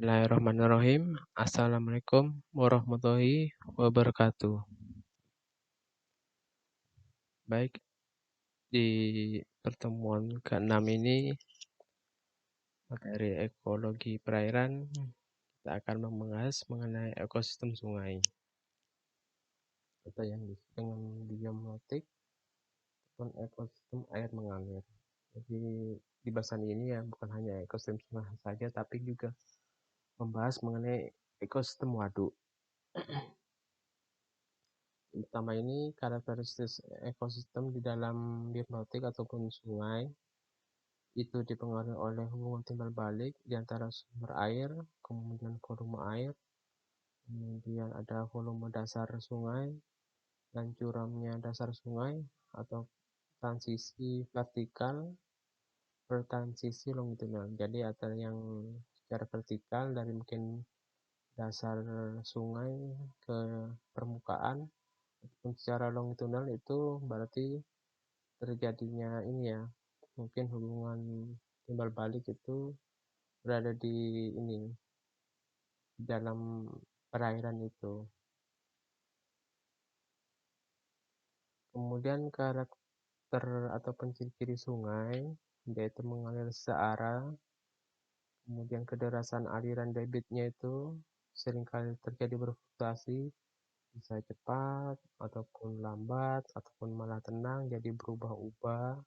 Bismillahirrahmanirrahim. Assalamualaikum warahmatullahi wabarakatuh. Baik, di pertemuan ke-6 ini materi ekologi perairan kita akan membahas mengenai ekosistem sungai atau yang disebut dengan biomotik ataupun ekosistem air mengalir. Jadi di bahasan ini ya bukan hanya ekosistem sungai saja tapi juga membahas mengenai ekosistem waduk. Pertama ini karakteristik ekosistem di dalam biomotik ataupun sungai itu dipengaruhi oleh hubungan timbal balik di antara sumber air, kemudian volume air, kemudian ada volume dasar sungai dan curamnya dasar sungai atau transisi vertikal bertransisi longitudinal. Jadi ada yang secara vertikal dari mungkin dasar sungai ke permukaan, ataupun secara longitudinal itu berarti terjadinya ini ya, mungkin hubungan timbal balik itu berada di ini dalam perairan itu. Kemudian karakter ataupun ciri-ciri sungai yaitu mengalir searah, kemudian kederasan aliran debitnya itu seringkali terjadi berfluktuasi, bisa cepat ataupun lambat ataupun malah tenang jadi berubah-ubah.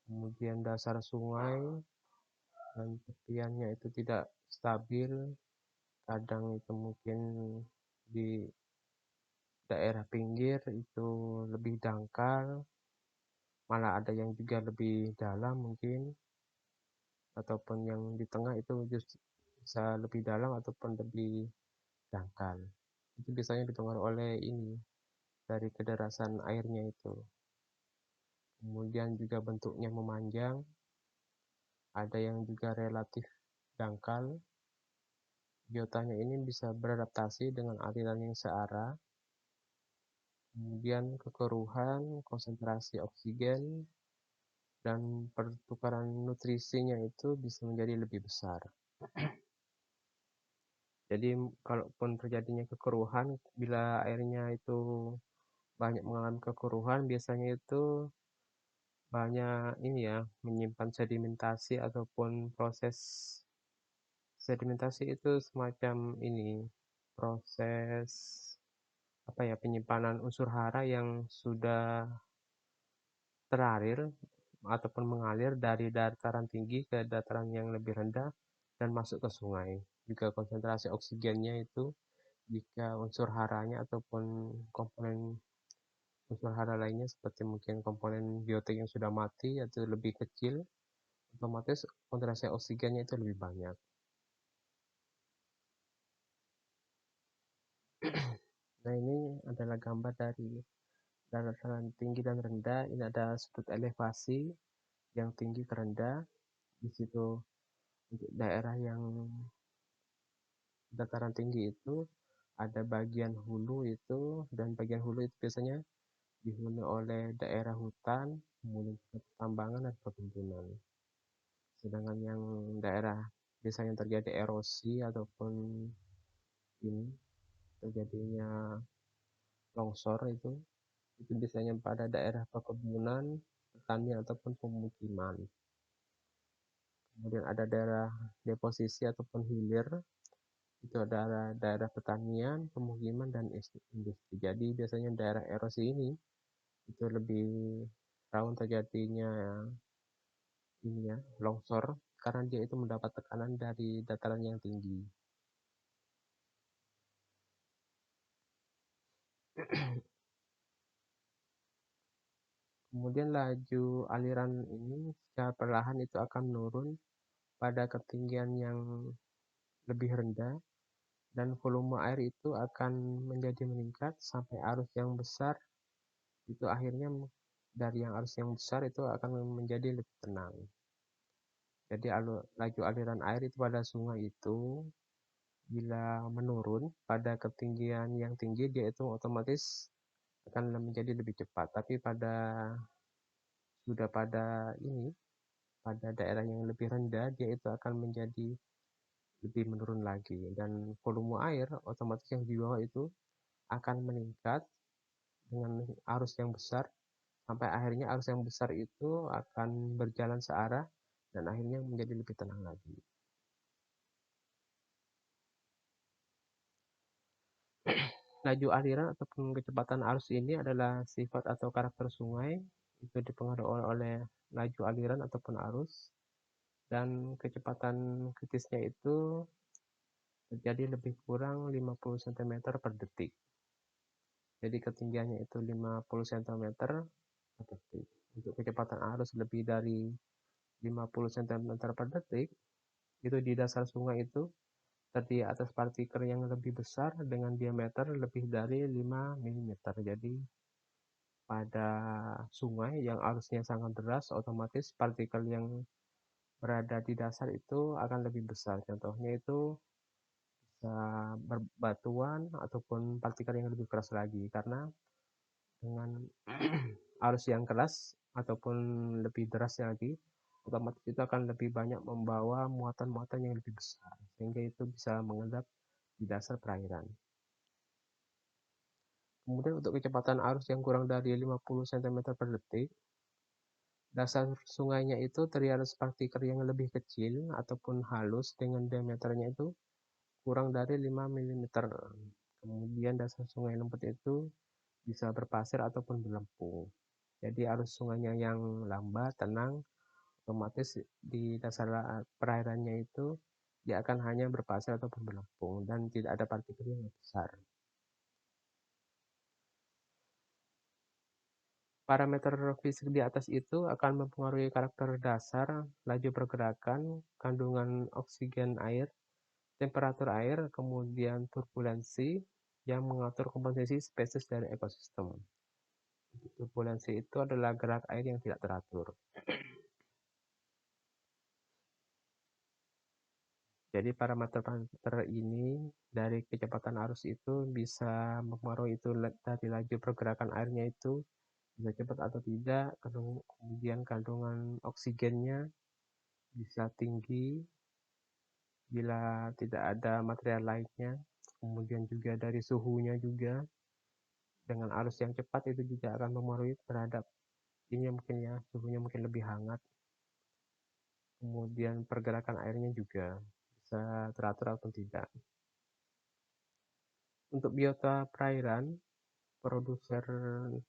Kemudian dasar sungai dan tepiannya itu tidak stabil, kadang itu mungkin di daerah pinggir itu lebih dangkal, malah ada yang juga lebih dalam mungkin, ataupun yang di tengah itu justru bisa lebih dalam ataupun lebih dangkal. Itu biasanya dipengaruhi oleh ini dari kederasan airnya itu. Kemudian juga bentuknya memanjang, ada yang juga relatif dangkal. Biotanya ini bisa beradaptasi dengan aliran yang searah. Kemudian kekeruhan, konsentrasi oksigen, dan pertukaran nutrisinya itu bisa menjadi lebih besar. Jadi kalaupun terjadinya kekeruhan, bila airnya itu banyak mengalami kekeruhan, biasanya itu banyak ini ya, menyimpan sedimentasi ataupun proses sedimentasi itu semacam ini, proses apa ya, penyimpanan unsur hara yang sudah teralir ataupun mengalir dari dataran tinggi ke dataran yang lebih rendah dan masuk ke sungai. Juga konsentrasi oksigennya itu jika unsur haranya ataupun komponen unsur hara lainnya seperti mungkin komponen biotik yang sudah mati atau lebih kecil, otomatis konsentrasi oksigennya itu lebih banyak. Nah, ini adalah gambar dari dataran tinggi dan rendah. Ini ada sudut elevasi yang tinggi ke rendah. Di situ untuk daerah yang dataran tinggi itu ada bagian hulu itu, dan bagian hulu itu biasanya dihuni oleh daerah hutan, kemudian pertambangan dan perkebunan. Sedangkan yang daerah biasanya terjadi erosi ataupun ini terjadinya longsor itu biasanya pada daerah perkebunan, pertanian ataupun pemukiman. Kemudian ada daerah deposisi ataupun hilir, itu ada daerah pertanian, pemukiman dan industri. Jadi biasanya daerah erosi ini itu lebih rawan terjadinya ini ya, longsor karena dia itu mendapat tekanan dari dataran yang tinggi. Kemudian laju aliran ini secara perlahan itu akan menurun pada ketinggian yang lebih rendah dan volume air itu akan menjadi meningkat sampai arus yang besar itu akhirnya dari yang arus yang besar itu akan menjadi lebih tenang. Jadi laju aliran air itu pada sungai itu bila menurun pada ketinggian yang tinggi dia itu otomatis akan menjadi lebih cepat. Tapi sudah pada daerah yang lebih rendah dia itu akan menjadi lebih menurun lagi, dan volume air otomatis yang di bawah itu akan meningkat dengan arus yang besar, sampai akhirnya arus yang besar itu akan berjalan searah dan akhirnya menjadi lebih tenang lagi. Laju aliran ataupun kecepatan arus ini adalah sifat atau karakter sungai, itu dipengaruhi oleh laju aliran ataupun arus, dan kecepatan kritisnya itu terjadi lebih kurang 50 cm per detik. Jadi ketinggiannya itu 50 cm per detik. Untuk kecepatan arus lebih dari 50 cm per detik, itu di dasar sungai itu terdiri atas partikel yang lebih besar dengan diameter lebih dari 5 mm. Jadi pada sungai yang arusnya sangat deras, otomatis partikel yang berada di dasar itu akan lebih besar. Contohnya itu bisa berbatuan ataupun partikel yang lebih keras lagi, karena dengan arus yang keras ataupun lebih deras lagi, otomatis itu akan lebih banyak membawa muatan-muatan yang lebih besar, sehingga itu bisa mengendap di dasar perairan. Kemudian untuk kecepatan arus yang kurang dari 50 cm per detik, dasar sungainya itu terlihat partikel yang lebih kecil ataupun halus dengan diameternya itu kurang dari 5 mm. Kemudian dasar sungai lembut itu bisa berpasir ataupun berlempung. Jadi arus sungainya yang lambat, tenang, otomatis di dasar perairannya itu dia akan hanya berpasir ataupun berlempung dan tidak ada partikel yang besar. Parameter fisik di atas itu akan mempengaruhi karakter dasar, laju pergerakan, kandungan oksigen air, temperatur air, kemudian turbulensi yang mengatur komposisi spesies dari ekosistem. Turbulensi itu adalah gerak air yang tidak teratur. Jadi parameter-parameter ini dari kecepatan arus itu bisa mempengaruhi itu dari laju pergerakan airnya itu bisa cepat atau tidak, kemudian kandungan oksigennya bisa tinggi bila tidak ada material lainnya, kemudian juga dari suhunya juga, dengan arus yang cepat itu juga akan mempengaruhi terhadap ini mungkin ya, suhunya mungkin lebih hangat, kemudian pergerakan airnya juga bisa teratur atau tidak. Untuk biota perairan,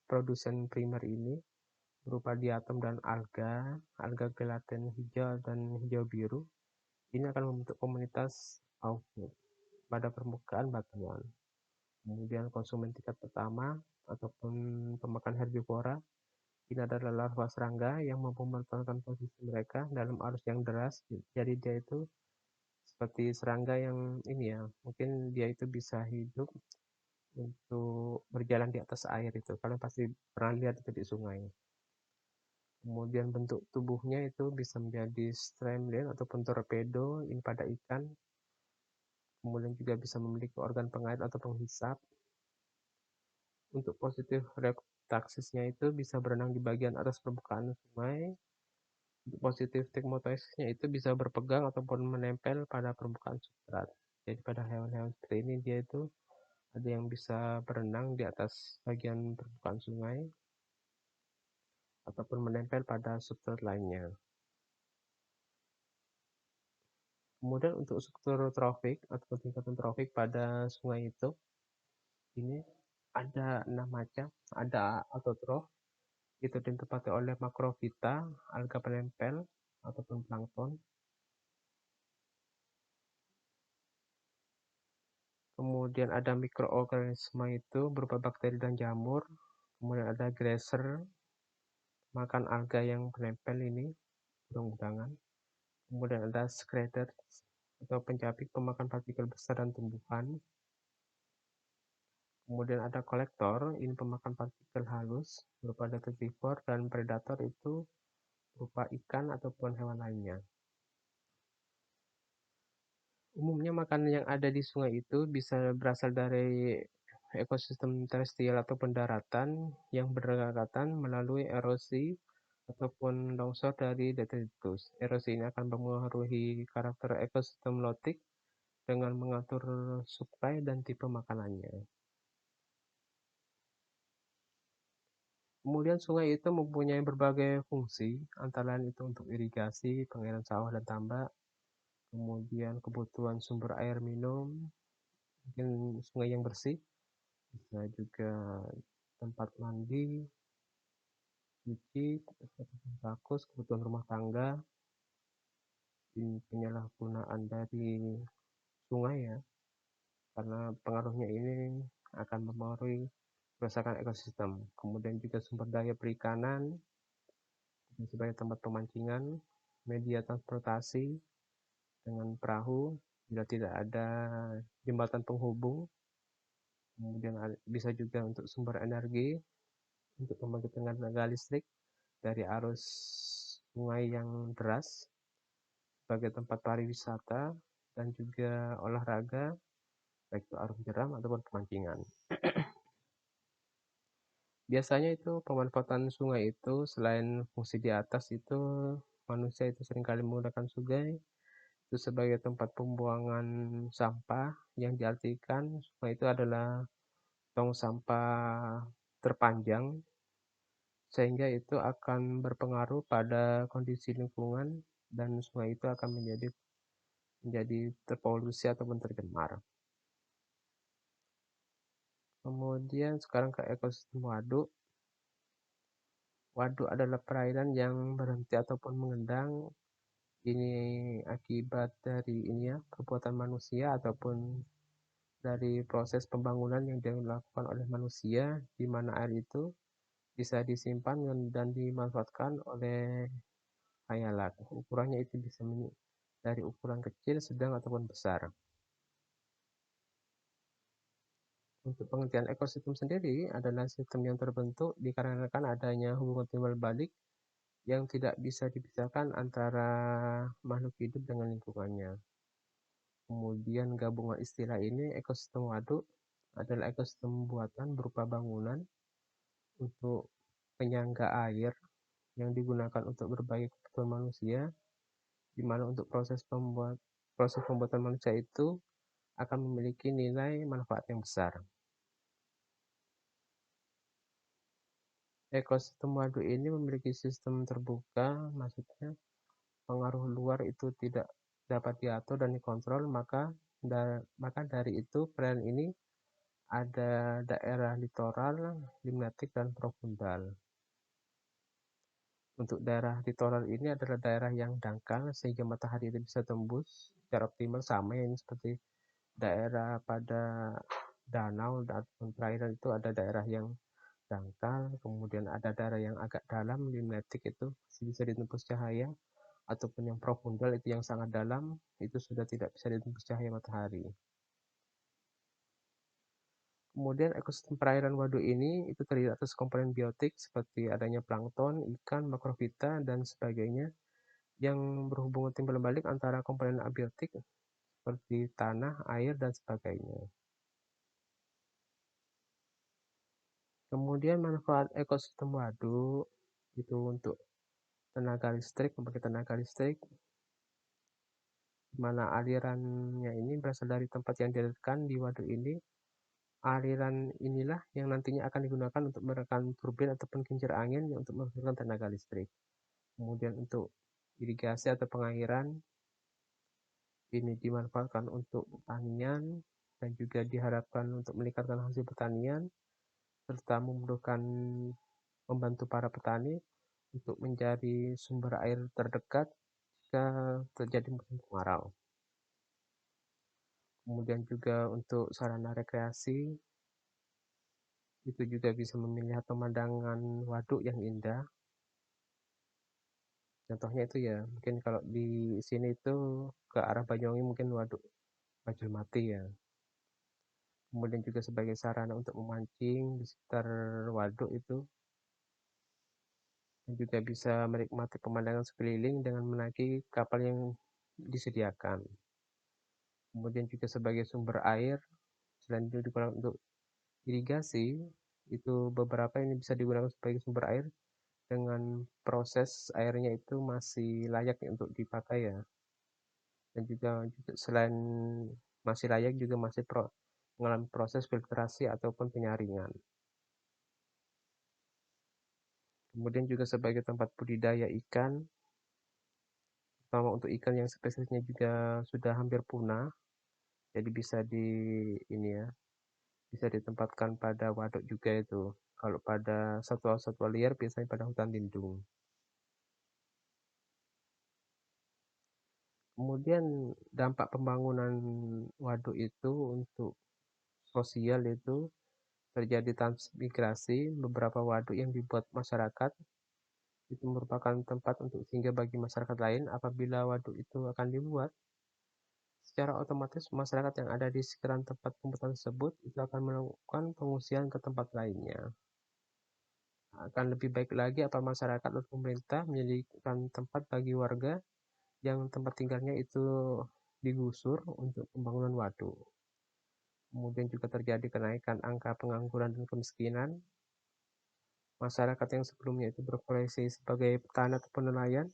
produsen primer ini berupa diatom dan alga, alga gelatin hijau dan hijau biru, ini akan membentuk komunitas output pada permukaan batuan. Kemudian konsumen tingkat pertama ataupun pemakan herbivora, ini adalah larva serangga yang mampu mempertahankan posisi mereka dalam arus yang deras. Jadi dia itu seperti serangga yang ini ya, mungkin dia itu bisa hidup untuk berjalan di atas air itu. Kalian pasti pernah lihat itu di sungai. Kemudian bentuk tubuhnya itu bisa menjadi streamline ataupun torpedo ini pada ikan. Kemudian juga bisa memiliki organ pengait atau penghisap. Untuk positif refraksisnya itu bisa berenang di bagian atas permukaan sungai. Untuk positif tekmotosisnya itu bisa berpegang ataupun menempel pada permukaan substrat. Jadi pada hewan-hewan seperti ini dia itu ada yang bisa berenang di atas bagian permukaan sungai ataupun menempel pada substrat lainnya. Kemudian untuk struktur trofik atau tingkatan trofik pada sungai itu, ini ada 6 macam. Ada autotrof, itu ditempati oleh makrofita, alga penempel, ataupun plankton. Kemudian ada mikroorganisme itu berupa bakteri dan jamur. Kemudian ada grazer, makan alga yang penempel ini, udang-udangan. Kemudian ada scraters atau pencapik pemakan partikel besar dan tumbuhan. Kemudian ada kolektor, ini pemakan partikel halus berupa detritivor, dan predator itu berupa ikan ataupun hewan lainnya. Umumnya makanan yang ada di sungai itu bisa berasal dari ekosistem terestrial atau pendaratan yang berdekatan melalui erosi ataupun longsor dari detritus. Erosi ini akan mempengaruhi karakter ekosistem lotik dengan mengatur suplai dan tipe makanannya. Kemudian sungai itu mempunyai berbagai fungsi, antara lain itu untuk irigasi, pengairan sawah dan tambak, kemudian kebutuhan sumber air minum, mungkin sungai yang bersih, bisa juga tempat mandi, cuci, rakus, kebutuhan rumah tangga, penyalahgunaan dari sungai ya, karena pengaruhnya ini akan mempengaruhi kerusakan ekosistem. Kemudian juga sumber daya perikanan sebagai tempat pemancingan, media transportasi dengan perahu bila tidak ada jembatan penghubung. Kemudian bisa juga untuk sumber energi untuk pembangkit tenaga listrik dari arus sungai yang deras, sebagai tempat pariwisata dan juga olahraga, baik itu arung jeram ataupun pemancingan. Biasanya itu pemanfaatan sungai itu selain fungsi di atas itu manusia itu seringkali menggunakan sungai itu sebagai tempat pembuangan sampah yang diartikan sungai itu adalah tong sampah terpanjang sehingga itu akan berpengaruh pada kondisi lingkungan dan sungai itu akan menjadi terpolusi ataupun tercemar. Kemudian sekarang ke ekosistem waduk. Waduk adalah perairan yang berhenti ataupun mengendang. Ini akibat dari ini ya, perbuatan manusia ataupun dari proses pembangunan yang dilakukan oleh manusia, di mana air itu bisa disimpan dan dimanfaatkan oleh hayalat. Ukurannya itu bisa dari ukuran kecil, sedang ataupun besar. Untuk pengertian ekosistem sendiri adalah sistem yang terbentuk dikarenakan adanya hubungan timbal balik yang tidak bisa dipisahkan antara makhluk hidup dengan lingkungannya. Kemudian gabungan istilah ini, ekosistem waduk adalah ekosistem buatan berupa bangunan untuk penyangga air yang digunakan untuk berbagai kebutuhan manusia, di mana untuk proses pembuatan manusia itu akan memiliki nilai manfaat yang besar. Ekosistem waduk ini memiliki sistem terbuka, maksudnya pengaruh luar itu tidak dapat diatur dan dikontrol, maka dari itu perairan ini ada daerah litoral, limnatik, dan profundal. Untuk daerah litoral ini adalah daerah yang dangkal sehingga matahari itu bisa tembus secara optimal, sama yang seperti daerah pada danau dan perairan itu ada daerah yang dangkal, kemudian ada daerah yang agak dalam, limnatik itu bisa ditembus cahaya, ataupun yang profundal itu yang sangat dalam, itu sudah tidak bisa ditembus cahaya matahari. Kemudian ekosistem perairan waduk ini itu terdiri atas komponen biotik seperti adanya plankton, ikan, makrofita, dan sebagainya yang berhubungan timbal balik antara komponen abiotik seperti tanah, air, dan sebagainya. Kemudian manfaat ekosistem waduk itu untuk tenaga listrik, membangkit tenaga listrik, di mana alirannya ini berasal dari tempat yang dialirkan di waduk ini. Aliran inilah yang nantinya akan digunakan untuk menekan turbin ataupun kincir angin untuk menghasilkan tenaga listrik. Kemudian untuk irigasi atau pengairan ini dimanfaatkan untuk pertanian dan juga diharapkan untuk meningkatkan hasil pertanian serta membantu para petani untuk menjadi sumber air terdekat jika terjadi musim kemarau. Kemudian juga untuk sarana rekreasi itu juga bisa melihat pemandangan waduk yang indah. Contohnya itu ya, mungkin kalau di sini itu ke arah Banyuwangi mungkin waduk Bajul Mati ya. Kemudian juga sebagai sarana untuk memancing di sekitar waduk itu. Dan juga bisa menikmati pemandangan sekeliling dengan menaiki kapal yang disediakan. Kemudian juga sebagai sumber air, selain itu digunakan untuk irigasi, itu beberapa ini bisa digunakan sebagai sumber air dengan proses airnya itu masih layak untuk dipakai ya. Dan juga selain masih layak juga masih mengalami proses filtrasi ataupun penyaringan. Kemudian juga sebagai tempat budidaya ikan, terutama untuk ikan yang spesiesnya juga sudah hampir punah, jadi bisa ini ya, bisa ditempatkan pada waduk juga itu. Kalau pada satwa-satwa liar biasanya pada hutan lindung. Kemudian dampak pembangunan waduk itu untuk sosial itu terjadi transmigrasi. Beberapa waduk yang dibuat masyarakat itu merupakan tempat untuk singgah bagi masyarakat lain. Apabila waduk itu akan dibuat, secara otomatis masyarakat yang ada di sekitaran tempat pembuatan tersebut itu akan melakukan pengungsian ke tempat lainnya. Akan lebih baik lagi apa masyarakat atau pemerintah menjadikan tempat bagi warga yang tempat tinggalnya itu digusur untuk pembangunan waduk. Kemudian juga terjadi kenaikan angka pengangguran dan kemiskinan. Masyarakat yang sebelumnya itu berprofesi sebagai petani atau nelayan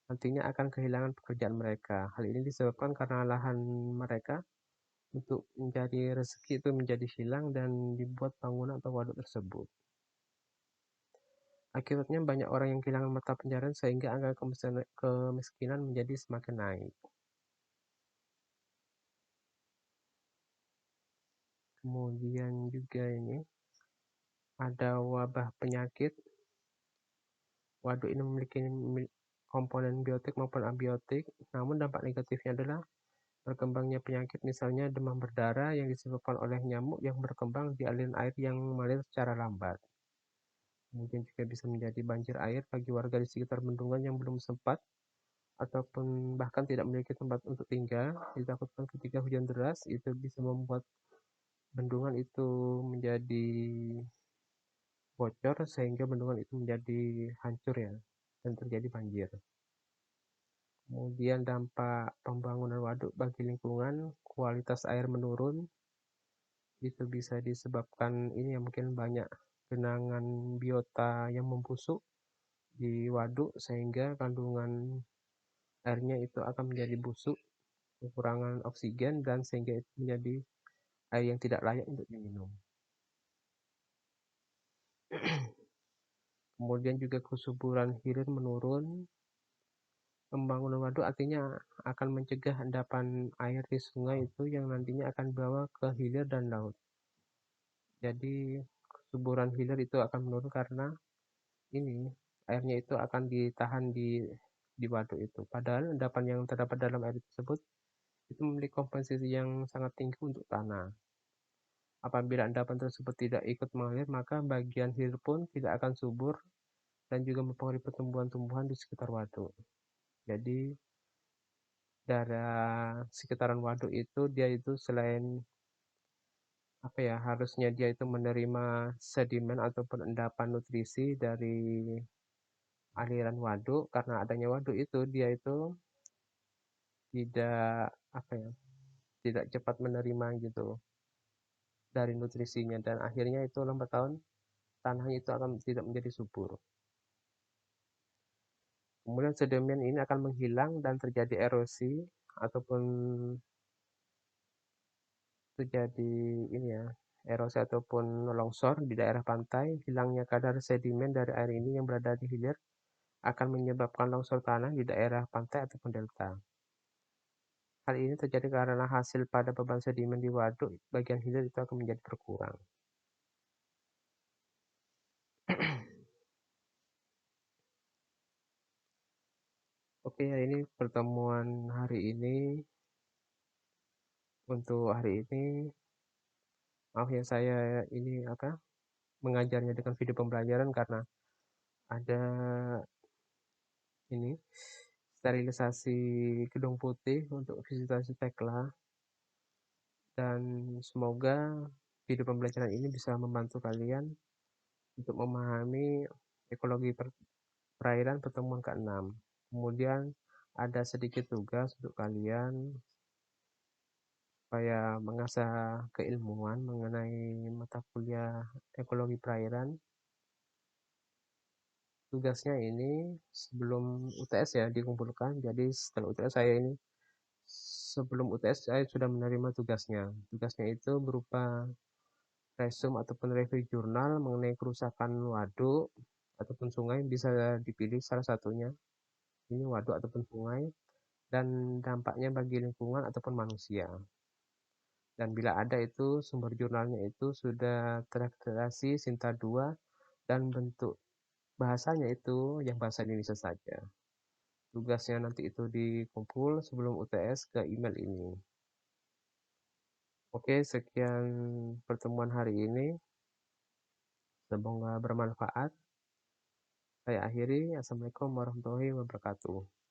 nantinya akan kehilangan pekerjaan mereka. Hal ini disebabkan karena lahan mereka untuk mencari rezeki itu menjadi hilang dan dibuat bangunan atau waduk tersebut. Akibatnya banyak orang yang kehilangan mata pencarian sehingga angka kemiskinan menjadi semakin naik. Kemudian juga ini ada wabah penyakit. Waduk ini memiliki komponen biotik maupun abiotik, namun dampak negatifnya adalah berkembangnya penyakit misalnya demam berdarah yang disebabkan oleh nyamuk yang berkembang di aliran air yang mengalir secara lambat. Kemudian juga bisa menjadi banjir air bagi warga di sekitar bendungan yang belum sempat ataupun bahkan tidak memiliki tempat untuk tinggal. Ditakutkan ketika hujan deras itu bisa membuat bendungan itu menjadi bocor sehingga bendungan itu menjadi hancur ya dan terjadi banjir. Kemudian dampak pembangunan waduk bagi lingkungan, kualitas air menurun, itu bisa disebabkan ini ya mungkin banyak genangan biota yang membusuk di waduk sehingga kandungan airnya itu akan menjadi busuk, kekurangan oksigen dan sehingga itu menjadi air yang tidak layak untuk diminum. Kemudian juga kesuburan hilir menurun. Pembangunan waduk artinya akan mencegah endapan air di sungai itu yang nantinya akan dibawa ke hilir dan laut. Jadi kesuburan hilir itu akan menurun karena ini airnya itu akan ditahan di waduk itu. Padahal endapan yang terdapat dalam air tersebut itu memiliki kompensasi yang sangat tinggi untuk tanah. Apabila endapan tersebut tidak ikut mengalir, maka bagian hilir pun tidak akan subur dan juga mempengaruhi pertumbuhan-tumbuhan di sekitar waduk. Jadi dari sekitaran waduk itu dia itu selain apa ya harusnya dia itu menerima sedimen ataupun endapan nutrisi dari aliran waduk. Karena adanya waduk itu dia itu tidak apa ya tidak cepat menerima gitu dari nutrisinya dan akhirnya itu lambat tahun tanahnya itu akan tidak menjadi subur. Kemudian sedimen ini akan menghilang dan terjadi erosi ataupun terjadi ini ya erosi ataupun longsor di daerah pantai. Hilangnya kadar sedimen dari air ini yang berada di hilir akan menyebabkan longsor tanah di daerah pantai ataupun delta. Hal ini terjadi karena hasil pada beban sedimen di waduk bagian hilir itu akan menjadi berkurang. Oke, ini pertemuan hari ini. Untuk hari ini, maaf ya saya ini apa mengajarnya dengan video pembelajaran karena ada ini sterilisasi gedung putih untuk visitasi Tekla dan semoga video pembelajaran ini bisa membantu kalian untuk memahami ekologi perairan pertemuan ke-6. Kemudian ada sedikit tugas untuk kalian supaya mengasah keilmuan mengenai mata kuliah ekologi perairan. Tugasnya ini sebelum UTS ya dikumpulkan. Jadi setelah UTS saya ini sebelum UTS saya sudah menerima tugasnya. Tugasnya itu berupa resume ataupun review jurnal mengenai kerusakan waduk ataupun sungai, bisa dipilih salah satunya, ini waduk ataupun sungai, dan dampaknya bagi lingkungan ataupun manusia. Dan bila ada itu sumber jurnalnya itu sudah terakreditasi Sinta 2 dan bentuk bahasanya itu yang bahasa Indonesia saja. Tugasnya nanti itu dikumpul sebelum UTS ke email ini. Oke, sekian pertemuan hari ini. Semoga bermanfaat. Saya akhiri. Assalamualaikum warahmatullahi wabarakatuh.